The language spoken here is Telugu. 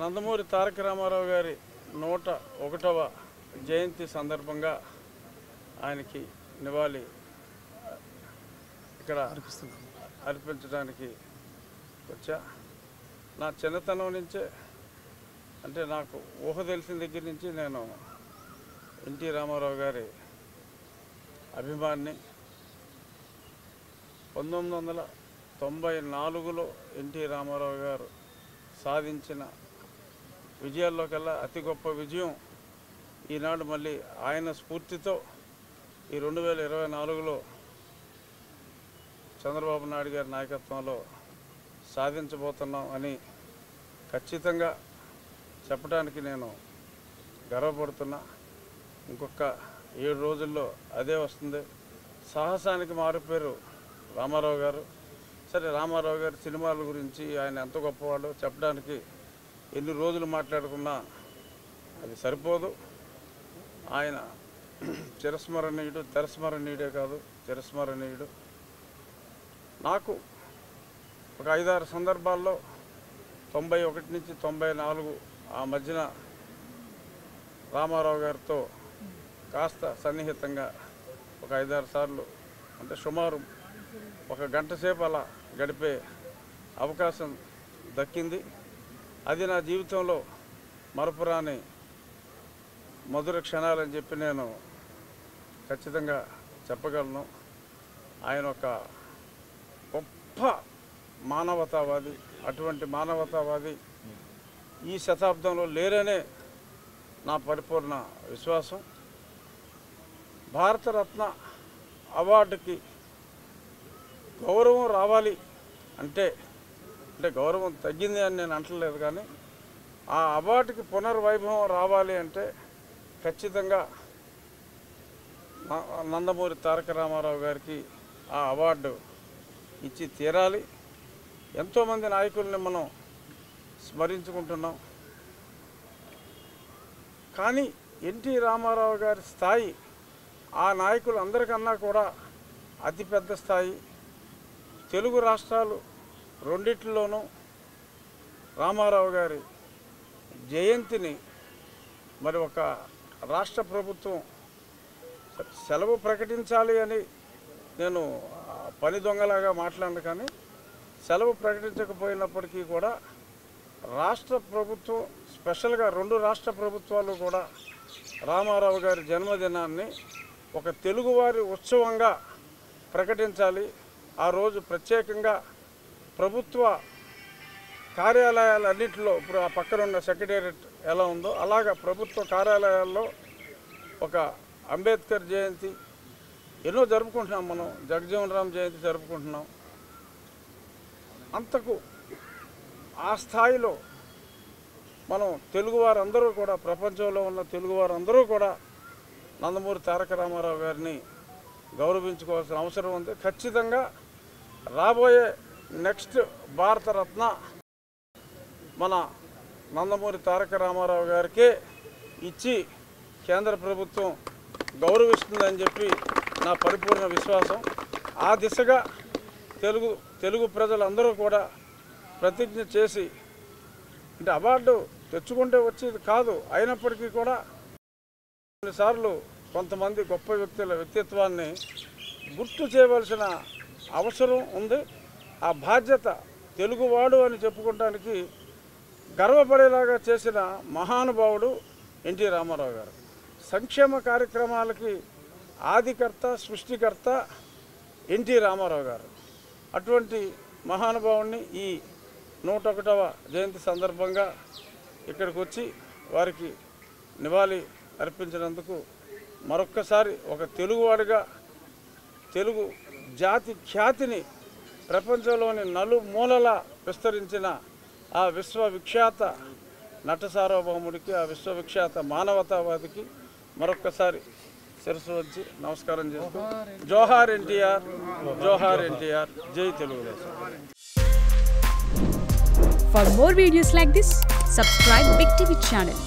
నందమూరి తారక రామారావు గారి 101వ జయంతి సందర్భంగా ఆయనకి నివాళి ఇక్కడ అర్పించడానికి వచ్చా. నా చిన్నతనం నుంచే అంటే నాకు ఊహ తెలిసిన దగ్గర నుంచి నేను ఎన్టీ రామారావు గారి అభిమాని. 1994లో ఎన్టీ రామారావు గారు సాధించిన విజయాల్లో కల్లా అతి గొప్ప విజయం ఈనాడు మళ్ళీ ఆయన స్ఫూర్తితో ఈ 2024లో చంద్రబాబు నాయుడు గారి నాయకత్వంలో సాధించబోతున్నాం అని ఖచ్చితంగా చెప్పడానికి నేను గర్వపడుతున్నా. ఇంకొక 7 రోజుల్లో అదే వస్తుంది. సాహసానికి మారుపేరు రామారావు గారు. సరే, రామారావు గారి సినిమాల గురించి ఆయన ఎంత గొప్పవాడో చెప్పడానికి ఎన్ని రోజులు మాట్లాడుకున్నా అది సరిపోదు. ఆయన చిరస్మరణీయుడు, తెరస్మరణీయుడే కాదు చిరస్మరణీయుడు. నాకు ఒక 5-6 సందర్భాల్లో 91 నుంచి 94 ఆ మధ్యన రామారావు గారితో కాస్త సన్నిహితంగా ఒక 5-6 సార్లు అంటే సుమారు 1 గంట సేపు అలా గడిపే అవకాశం దక్కింది. అది నా జీవితంలో మరపురాని మధుర క్షణాలని చెప్పి నేను ఖచ్చితంగా చెప్పగలను. ఆయన ఒక గొప్ప మానవతావాది. అటువంటి మానవతావాది ఈ శతాబ్దంలో లేరనే నా పరిపూర్ణ విశ్వాసం. భారతరత్న అవార్డుకి గౌరవం రావాలి అంటే గౌరవం తగ్గింది అని నేను అంటలేదు, కానీ ఆ అవార్డుకి పునర్వైభవం రావాలి అంటే ఖచ్చితంగా నందమూరి తారక రామారావు గారికి ఆ అవార్డు ఇచ్చి తీరాలి. ఎంతోమంది నాయకుల్ని మనం స్మరించుకుంటున్నాం, కానీ ఎన్టీ రామారావు గారి స్థాయి ఆ నాయకులు అందరికన్నా కూడా అతిపెద్ద స్థాయి. తెలుగు రాష్ట్రాలు రెండిట్లోనూ రామారావు గారి జయంతిని మరి ఒక రాష్ట్ర ప్రభుత్వం సెలవు ప్రకటించాలి అని నేను పని దొంగలాగా మాట్లాడను, కానీ సెలవు ప్రకటించకపోయినప్పటికీ కూడా రాష్ట్ర ప్రభుత్వం స్పెషల్గా 2 రాష్ట్ర ప్రభుత్వాలు కూడా రామారావు గారి జన్మదినాన్ని ఒక తెలుగువారి ఉత్సవంగా ప్రకటించాలి. ఆ రోజు ప్రత్యేకంగా ప్రభుత్వ కార్యాలయాలన్నింటిలో ఇప్పుడు ఆ పక్కన ఉన్న సెక్రటేరియట్ ఎలా ఉందో అలాగా ప్రభుత్వ కార్యాలయాల్లో ఒక అంబేద్కర్ జయంతి ఎన్నో జరుపుకుంటున్నాం. మనం జగజీవన్ రామ్ జయంతి జరుపుకుంటున్నాం. అంతకు ఆ స్థాయిలో మనం తెలుగువారందరూ కూడా, ప్రపంచంలో ఉన్న తెలుగువారందరూ కూడా నందమూరి తారక రామారావు గారిని గౌరవించుకోవాల్సిన అవసరం ఉంది. ఖచ్చితంగా రాబోయే నెక్స్ట్ భారతరత్న మన నందమూరి తారక రామారావు గారికే ఇచ్చి కేంద్ర ప్రభుత్వం గౌరవిస్తుందని చెప్పి నా పరిపూర్ణ విశ్వాసం. ఆ దిశగా తెలుగు ప్రజలందరూ కూడా ప్రతిజ్ఞ చేసి, అంటే అవార్డు తెచ్చుకుంటే వచ్చేది కాదు, అయినప్పటికీ కూడా కొన్నిసార్లు కొంతమంది గొప్ప వ్యక్తుల వ్యక్తిత్వాన్ని గుర్తు చేయవలసిన అవసరం ఉంది. ఆ బాధ్యత తెలుగువాడు అని చెప్పుకోవడానికి గర్వపడేలాగా చేసిన మహానుభావుడు ఎన్టీ రామారావు గారు. సంక్షేమ కార్యక్రమాలకి ఆదికర్త, సృష్టికర్త ఎన్టీ రామారావు గారు. అటువంటి మహానుభావుడిని ఈ 101వ జయంతి సందర్భంగా ఇక్కడికి వచ్చి వారికి నివాళి అర్పించినందుకు మరొక్కసారి ఒక తెలుగువాడిగా తెలుగు జాతి ఖ్యాతిని ప్రపంచంలోని నలుమూలలా విస్తరించిన ఆ విశ్వవిఖ్యాత నట సార్వభౌముడికి, ఆ విశ్వవిఖ్యాత మానవతావాదికి మరొక్కసారి శిరస్సు వచ్చి నమస్కారం చేస్తూ జోహార్ ఎన్టీఆర్, జోహార్ ఎన్టీఆర్, జై Telugu Desam. For more videos like this, subscribe Big TV channel.